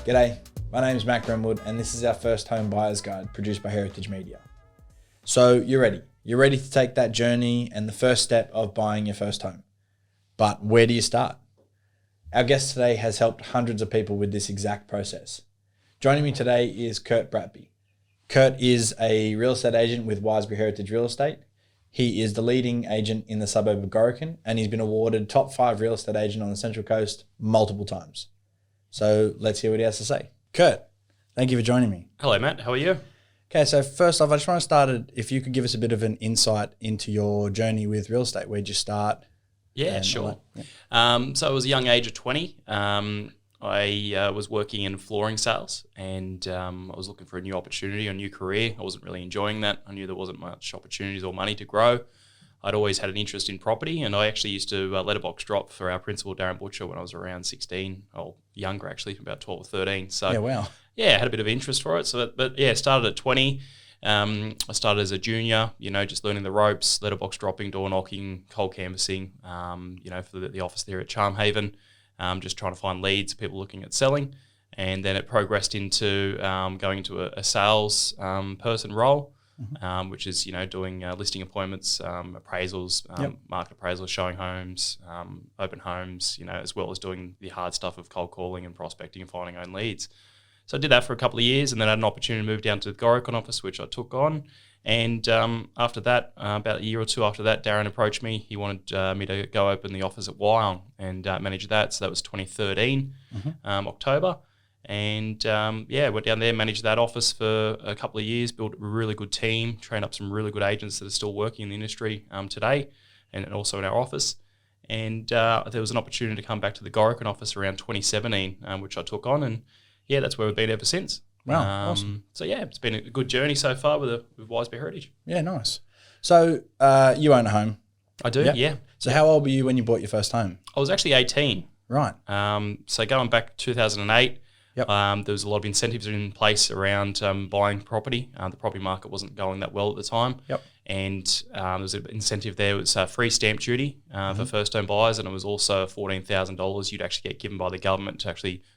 G'day, my name is Matt Grenwood and this is our first home buyer's guide produced by Heritage Media. So you're ready to take that journey and the first step of buying your first home. But where do you start? Our guest today has helped hundreds of people with this exact process. Joining me today is Kurt Bratby. Kurt is a real estate agent with Wiseberry Heritage Real Estate. He is the leading agent in the suburb of Gorokan and he's been awarded top 5 real estate agent on the Central Coast multiple times. So let's hear what he has to say. Kurt, thank you for joining me. Hello, Matt. How are you? Okay, so first off, I just want to start if you could give us a bit of an insight into your journey with real estate. Where'd you start? Yeah, sure. Yeah. So I was a young age of 20. I was working in flooring sales and I was looking for a new opportunity, a new career. I wasn't really enjoying that. I knew there wasn't much opportunities or money to grow. I'd always had an interest in property and I actually used to letterbox drop for our principal, Darren Butcher, when I was around 16, or younger actually, about 12 or 13. So yeah, wow. Yeah, I had a bit of interest for it. But started at 20. I started as a junior, just learning the ropes, letterbox dropping, door knocking, cold canvassing, for the office there at Charmhaven, just trying to find leads, people looking at selling. And then it progressed into going into a sales person role, which is, doing listing appointments, appraisals, market appraisals, showing homes, open homes, as well as doing the hard stuff of cold calling and prospecting and finding own leads. So I did that for a couple of years and then I had an opportunity to move down to the Gorokan office, which I took on. And after that, about a year or two after that, Darren approached me. He wanted me to go open the office at Wyong and manage that. So that was 2013, October. And went down there, managed that office for a couple of years, built a really good team, trained up some really good agents that are still working in the industry today and also in our office. And there was an opportunity to come back to the Gorokan office around 2017, which I took on. And yeah, that's where we've been ever since. Wow, awesome. So yeah, it's been a good journey so far with Wiseberry Heritage. Yeah, nice. So you own a home? I do, yeah. So how old were you when you bought your first home? I was actually 18. Right. So going back to 2008, Yep. There was a lot of incentives in place around buying property. The property market wasn't going that well at the time. Yep. And there was an incentive there. It was free stamp duty for first-home buyers, and it was also $14,000 you'd actually get given by the government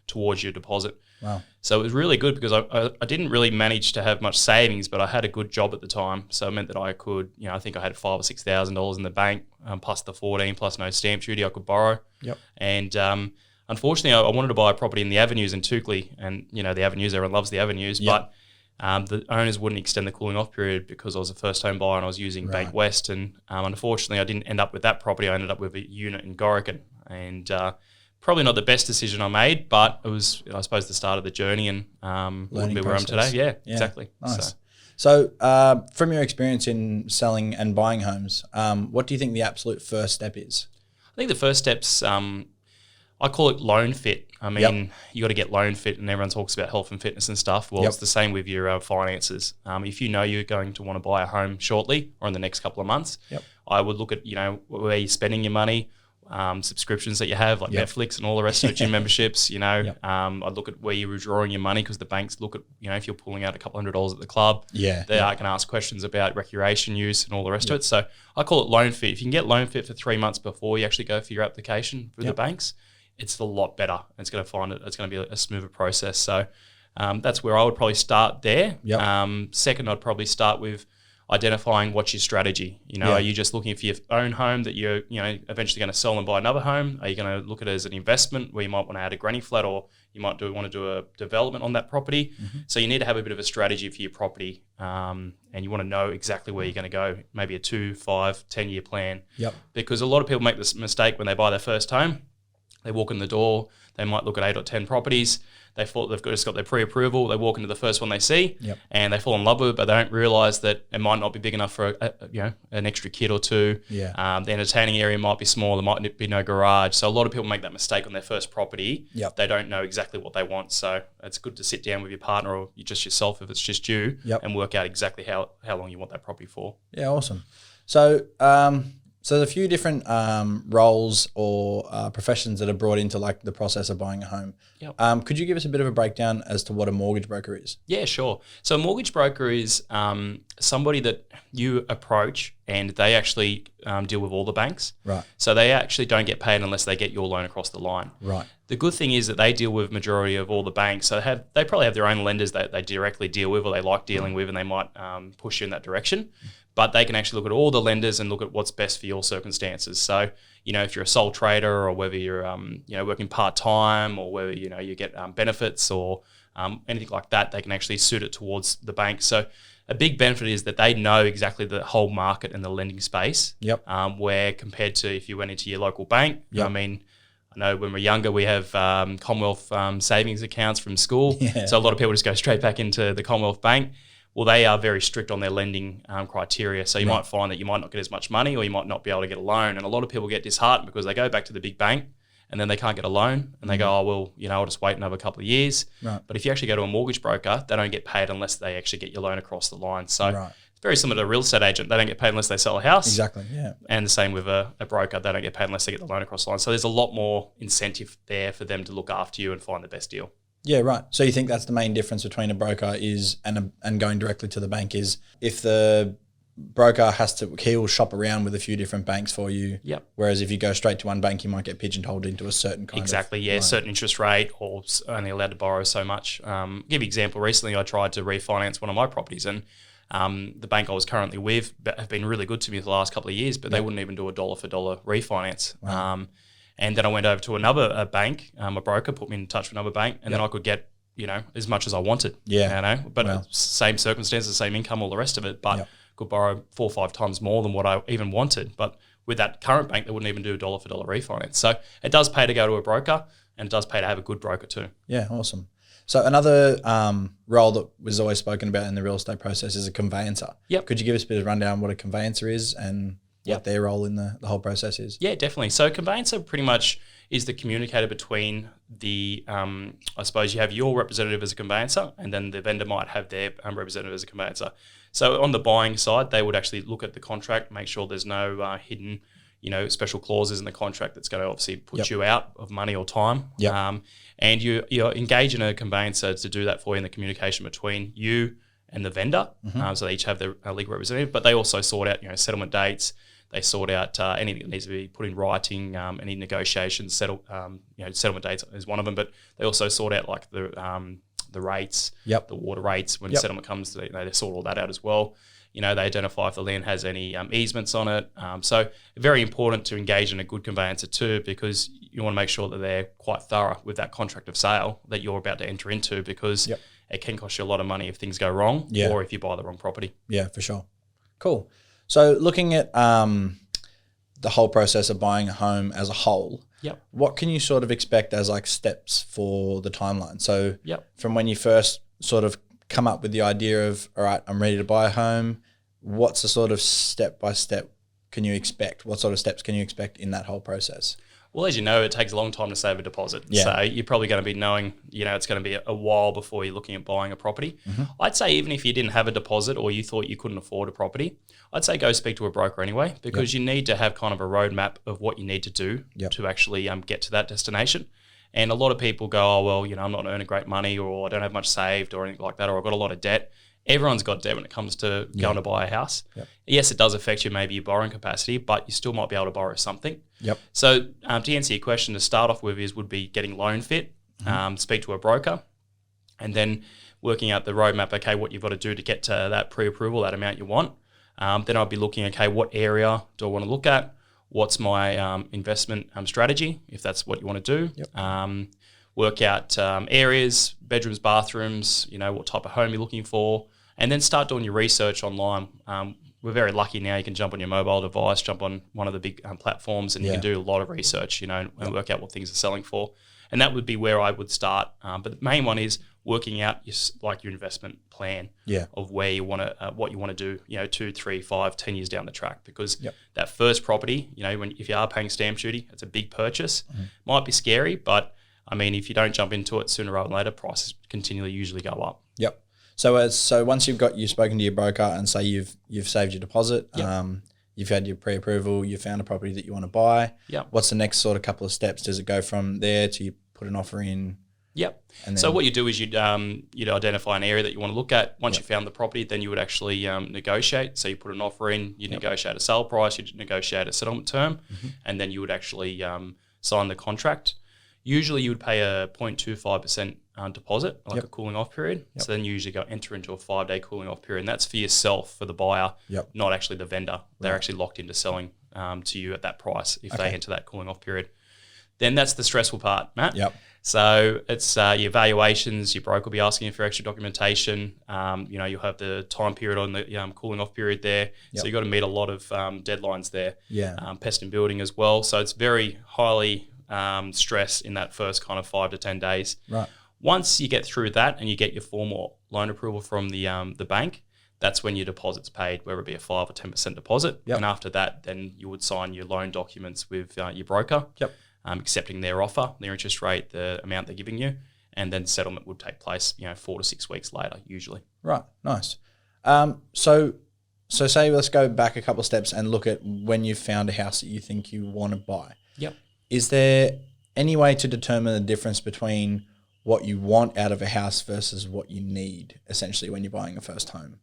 towards your deposit. Wow. So it was really good because I didn't really manage to have much savings, but I had a good job at the time. So it meant that I could, I think I had $5,000 or $6,000 in the bank, plus the 14, plus no stamp duty I could borrow. Yep. And unfortunately, I wanted to buy a property in the Avenues in Toukley, and the Avenues, everyone loves the Avenues, yep. But the owners wouldn't extend the cooling off period because I was a first home buyer and I was using Bank West, and unfortunately, I didn't end up with that property. I ended up with a unit in Gorokan, and probably not the best decision I made, but it was, I suppose, the start of the journey and where I'm today. Yeah, exactly. Nice. So from your experience in selling and buying homes, what do you think the absolute first step is? I think the first step's I call it loan fit. I mean, you got to get loan fit, and everyone talks about health and fitness and stuff. Well, it's the same with your finances. If you know you're going to want to buy a home shortly or in the next couple of months, I would look at, where you're spending your money, subscriptions that you have like Netflix and all the rest of it, gym memberships, I'd look at where you're withdrawing your money because the banks look at, if you're pulling out a couple $100 at the club, they can ask questions about recreation use and all the rest of it. So I call it loan fit. If you can get loan fit for 3 months before you actually go for your application with the banks, it's a lot better. It's going to be a smoother process. So that's where I would probably start there. Second, I'd probably start with identifying what's your strategy. Are you just looking for your own home that you're eventually going to sell and buy another home? Are you going to look at it as an investment where you might want to add a granny flat, or you might want to do a development on that property? So you need to have a bit of a strategy for your property, and you want to know exactly where you're going to go, maybe a 2, 5, 10-year plan. Because a lot of people make this mistake when they buy their first home. They walk in the door, they might look at 8 or 10 properties. They thought they've just got their pre-approval. They walk into the first one they see, and they fall in love with it, but they don't realise that it might not be big enough for an extra kid or two. The entertaining area might be small. There might be no garage. So a lot of people make that mistake on their first property. They don't know exactly what they want. So it's good to sit down with your partner or just yourself if it's just you, and work out exactly how long you want that property for. Yeah, awesome. So So there's a few different roles or professions that are brought into like the process of buying a home. Yep. Could you give us a bit of a breakdown as to what a mortgage broker is? Yeah, sure. So a mortgage broker is somebody that you approach and they actually deal with all the banks. Right. So they actually don't get paid unless they get your loan across the line. Right. The good thing is that they deal with majority of all the banks. So they probably have their own lenders that they directly deal with or they like dealing with, and they might push you in that direction. But they can actually look at all the lenders and look at what's best for your circumstances. So, if you're a sole trader or whether you're, working part-time or whether, you get benefits or anything like that, they can actually suit it towards the bank. So a big benefit is that they know exactly the whole market and the lending space. Yep. Where compared to if you went into your local bank, Yep. I know when we're younger, we have Commonwealth savings accounts from school. Yeah. So a lot of people just go straight back into the Commonwealth Bank. Well, they are very strict on their lending criteria. So you might find that you might not get as much money or you might not be able to get a loan. And a lot of people get disheartened because they go back to the big bank and then they can't get a loan. And they go, oh, well, I'll just wait another couple of years. Right. But if you actually go to a mortgage broker, they don't get paid unless they actually get your loan across the line. So it's very similar to a real estate agent. They don't get paid unless they sell a house. Exactly, yeah. And the same with a broker. They don't get paid unless they get the loan across the line. So there's a lot more incentive there for them to look after you and find the best deal. Yeah, right. So you think that's the main difference between a broker and going directly to the bank is if the broker he'll shop around with a few different banks for you. Yep. Whereas if you go straight to one bank, you might get pigeonholed into a certain kind Exactly, of yeah, certain interest rate or only allowed to borrow so much. Give you an example. Recently, I tried to refinance one of my properties and the bank I was currently with have been really good to me for the last couple of years, but they wouldn't even do a dollar for dollar refinance. Wow. And then I went over to another bank, a broker put me in touch with another bank, and then I could get, as much as I wanted. Yeah. But same circumstances, same income, all the rest of it, but could borrow 4 or 5 times more than what I even wanted. But with that current bank, they wouldn't even do a dollar for dollar refinance. So it does pay to go to a broker, and it does pay to have a good broker too. Yeah, awesome. So another role that was always spoken about in the real estate process is a conveyancer. Yep. Could you give us a bit of rundown on what a conveyancer is and what their role in the whole process is? Yeah, definitely. So conveyancer pretty much is the communicator between the, I suppose you have your representative as a conveyancer and then the vendor might have their representative as a conveyancer. So on the buying side, they would actually look at the contract, make sure there's no hidden, special clauses in the contract that's going to obviously put you out of money or time. Yep. And you're engaging a conveyancer to do that for you in the communication between you and the vendor. So they each have their legal representative, but they also sort out, settlement dates. They sort out anything that needs to be put in writing, any negotiations, settlement dates is one of them, but they also sort out like the rates, the water rates when settlement comes, they sort all that out as well. They identify if the land has any easements on it. So very important to engage in a good conveyancer too, because you want to make sure that they're quite thorough with that contract of sale that you're about to enter into, because it can cost you a lot of money if things go wrong or if you buy the wrong property. Yeah, for sure. Cool. So looking at the whole process of buying a home as a whole, what can you sort of expect as like steps for the timeline? So from when you first sort of come up with the idea of, all right, I'm ready to buy a home, what's the sort of step-by-step can you expect? What sort of steps can you expect in that whole process? Well, as you know, it takes a long time to save a deposit. Yeah. So you're probably going to be knowing, it's going to be a while before you're looking at buying a property. I'd say even if you didn't have a deposit or you thought you couldn't afford a property, I'd say go speak to a broker anyway, because you need to have kind of a roadmap of what you need to do to actually get to that destination. And a lot of people go, oh, well, I'm not earning great money, or I don't have much saved or anything like that, or I've got a lot of debt. Everyone's got debt when it comes to going to buy a house. Yes, it does affect you, maybe your borrowing capacity, but you still might be able to borrow something. So to answer your question, to start off with would be getting loan fit, speak to a broker, and then working out the roadmap, okay, what you've got to do to get to that pre-approval, that amount you want. Then I'll be looking, okay, what area do I want to look at? What's my investment strategy, if that's what you want to do? Work out areas, bedrooms, bathrooms, what type of home you're looking for, and then start doing your research online. We're very lucky now. You can jump on your mobile device, jump on one of the big platforms, and you can do a lot of research, and work out what things are selling for. And that would be where I would start. But the main one is working out your investment plan of where you want to, what you want to do, 2, 3, 5, 10 years down the track. Because that first property, if you are paying stamp duty, it's a big purchase. Might be scary, but I mean, if you don't jump into it sooner rather than later, prices continually usually go up. So once you've spoken to your broker and say you've saved your deposit, you've had your pre-approval, you found a property that you want to buy. Yep. What's the next sort of couple of steps? Does it go from there to you put an offer in? Yep. And then, so what you do is you'd identify an area that you want to look at. Once you found the property, then you would actually negotiate. So you put an offer in, you negotiate a sale price, you negotiate a settlement term, and then you would actually sign the contract. Usually you would pay a 0.25% deposit, like a cooling off period. So then you usually enter into a 5-day cooling off period. And that's for yourself, for the buyer, not actually the vendor. They're actually locked into selling to you at that price if they enter that cooling off period. Then that's the stressful part, Matt. So it's your valuations, your broker will be asking you for extra documentation. You'll have the time period on the cooling off period there. So you've got to meet a lot of deadlines there. Pest and building as well. So it's very highly stress in that first kind of 5 to 10 days. Once you get through that and you get your formal loan approval from the bank, that's when your deposit's paid, whether it be a 5 or 10% deposit. And after that, then you would sign your loan documents with your broker. Accepting their offer, their interest rate, the amount they're giving you, and then settlement would take place, 4 to 6 weeks later, usually. Right, nice. So say let's go back a couple of steps and look at when you've found a house that you think you want to buy. Is there any way to determine the difference between what you want out of a house versus what you need, essentially, when you're buying a first home?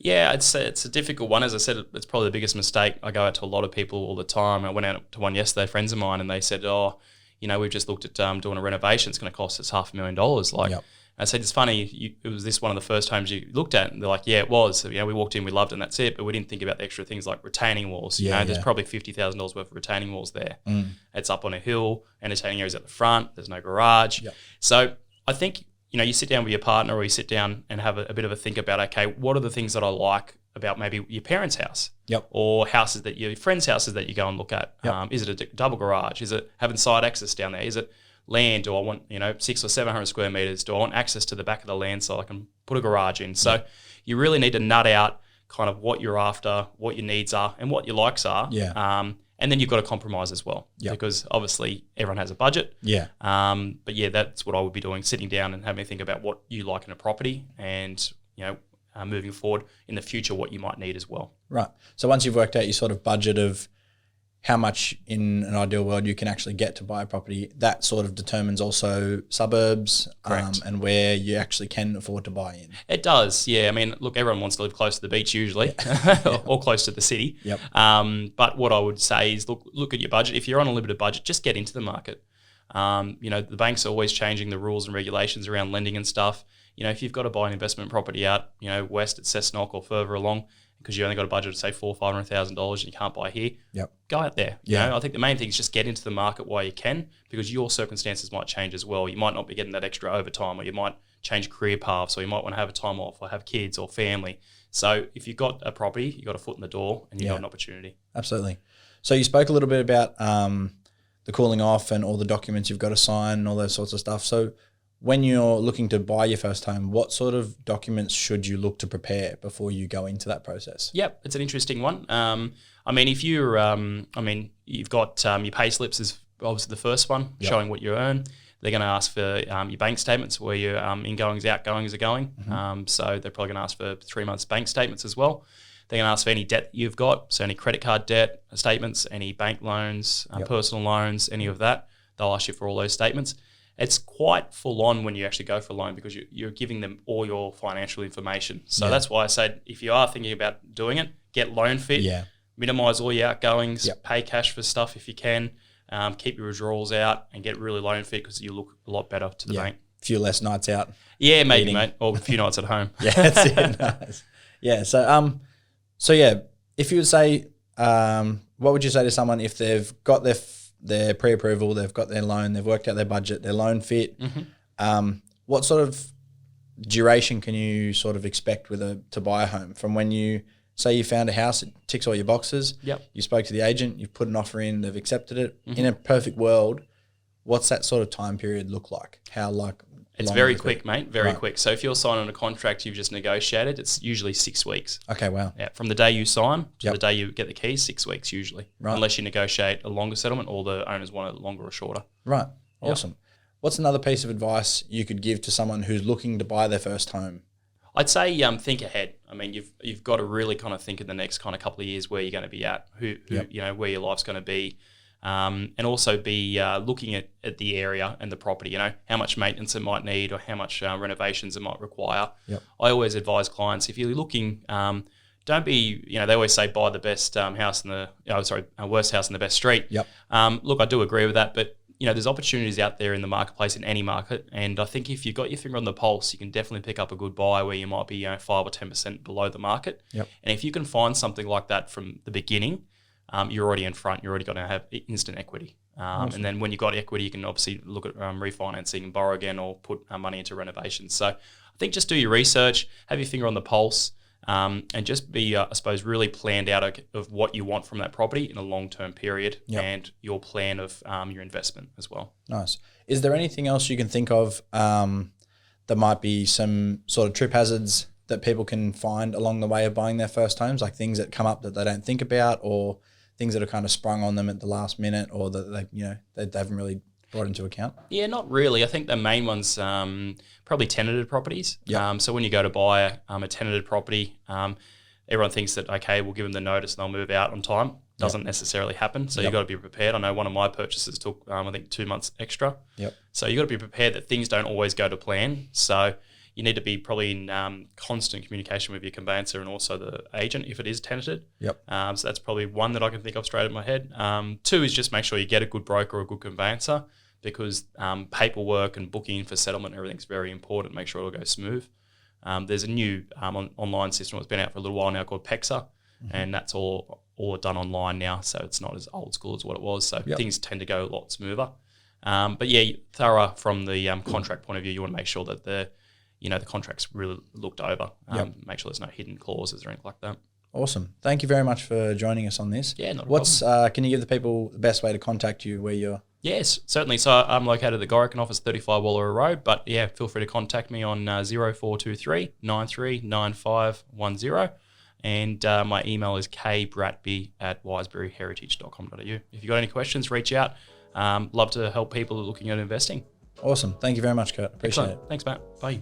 Yeah, it's a difficult one. As I said, it's probably the biggest mistake. I go out to a lot of people all the time. I went out to one yesterday, friends of mine, and they said, we've just looked at doing a renovation. It's going to cost us $500,000. I said, it's funny, was this one of the first homes you looked at? And they're like, yeah, it was. We walked in, we loved it, and that's it. But we didn't think about the extra things like retaining walls. There's probably $50,000 worth of retaining walls there. It's up on a hill, entertaining areas at the front. There's no garage. So I think, you sit down with your partner or you sit down and have a bit of a think about, okay, what are the things that I like about maybe your parents' house or houses that your friends' houses that you go and look at? Is it a double garage? Is it having side access down there? Is it land? Do I want, 600 or 700 square meters? Do I want access to the back of the land so I can put a garage in? So you really need to nut out kind of what you're after, what your needs are and what your likes are. And then you've got to compromise as well because obviously everyone has a budget. But that's what I would be doing, sitting down and having a think about what you like in a property and, moving forward in the future, what you might need as well. Right. So once you've worked out your sort of budget of how much in an ideal world you can actually get to buy a property, that sort of determines also suburbs and where you actually can afford to buy in. It does, yeah. I mean, look, everyone wants to live close to the beach usually or close to the city. But what I would say is look at your budget. If you're on a limited budget, just get into the market. The banks are always changing the rules and regulations around lending and stuff. If you've got to buy an investment property out, west at Cessnock or further along, because you only got a budget of say $400,000 or $500,000 and you can't buy here, go out there. I think the main thing is just get into the market while you can, because your circumstances might change as well. You might not be getting that extra overtime, or you might change career paths, or you might want to have a time off or have kids or family. So if you've got a property, you've got a foot in the door and you've got an opportunity. Absolutely. So you spoke a little bit about the cooling off and all the documents you've got to sign and all those sorts of stuff. So when you're looking to buy your first home, what sort of documents should you look to prepare before you go into that process? Yep, it's an interesting one. If you're, you've got your pay slips is obviously the first one, showing what you earn. They're going to ask for your bank statements, where your ingoings, outgoings are going. So they're probably going to ask for 3 months bank statements as well. They're going to ask for any debt that you've got, so any credit card debt statements, any bank loans, personal loans, any of that. They'll ask you for all those statements. It's quite full on when you actually go for a loan, because you're giving them all your financial information. So that's why I said, if you are thinking about doing it, get loan fit, minimize all your outgoings, pay cash for stuff if you can, keep your withdrawals out and get really loan fit, because you look a lot better to the bank. A few less nights out. Yeah, maybe, mate. Or a few nights at home. That's it. Nice. Yeah. So if you would say, what would you say to someone if they've got their pre-approval, they've got their loan, they've worked out their budget, their loan fit? What sort of duration can you sort of expect to buy a home from when you say you found a house, it ticks all your boxes, you spoke to the agent, you've put an offer in, they've accepted it. In a perfect world, what's that sort of time period look like? It's very quick, mate. Very quick. So if you're signing a contract you've just negotiated, it's usually 6 weeks. Okay, wow. Yeah, from the day you sign to the day you get the keys, 6 weeks usually. Right. Unless you negotiate a longer settlement or the owners want it longer or shorter. Right. Awesome. What's another piece of advice you could give to someone who's looking to buy their first home? I'd say think ahead. I mean, you've got to really kind of think in the next kind of couple of years where you're going to be at, who where your life's going to be, and also be looking at the area and the property. How much maintenance it might need or how much renovations it might require. Yep. I always advise clients, if you're looking, don't be, they always say buy the best worst house in the best street. Yep. Look, I do agree with that, but there's opportunities out there in the marketplace, in any market. And I think if you've got your finger on the pulse, you can definitely pick up a good buy where you might be 5 or 10% below the market. Yep. And if you can find something like that from the beginning, you're already in front. You're already going to have instant equity. Awesome. And then when you've got equity, you can obviously look at refinancing and borrow again or put money into renovations. So I think just do your research, have your finger on the pulse, and just be, I suppose, really planned out of what you want from that property in a long-term period. Yep. And your plan of your investment as well. Nice. Is there anything else you can think of that might be some sort of trip hazards that people can find along the way of buying their first homes, like things that come up that they don't think about, or things that are kind of sprung on them at the last minute, or that they haven't really brought into account? Yeah, not really. I think the main one's probably tenanted properties. Yep. So when you go to buy a tenanted property, everyone thinks that, okay, we'll give them the notice and they'll move out on time. Doesn't necessarily happen. So you've got to be prepared. I know one of my purchases took, I think, 2 months extra. Yep. So you've got to be prepared that things don't always go to plan. So you need to be probably in constant communication with your conveyancer and also the agent if it is tenanted. Yep. So that's probably one that I can think of straight in my head. 2 is just make sure you get a good broker or a good conveyancer, because paperwork and booking for settlement and everything's very important. Make sure it'll go smooth. There's a new online system that's been out for a little while now called PEXA, and that's all done online now, so it's not as old school as what it was. So things tend to go a lot smoother. But yeah, thorough from the contract point of view. You want to make sure that the contract's really looked over. Make sure there's no hidden clauses or anything like that. Awesome. Thank you very much for joining us on this. Yeah, not a problem. Can you give the people the best way to contact you where you're? Yes, certainly. So I'm located at the Gorican office, 35 Wallara Road. But yeah, feel free to contact me on 0423 939510. And my email is kbratby@wiseberryheritage.com.au. If you've got any questions, reach out. Love to help people looking at investing. Awesome. Thank you very much, Kurt. Appreciate it. Thanks, Matt. Bye.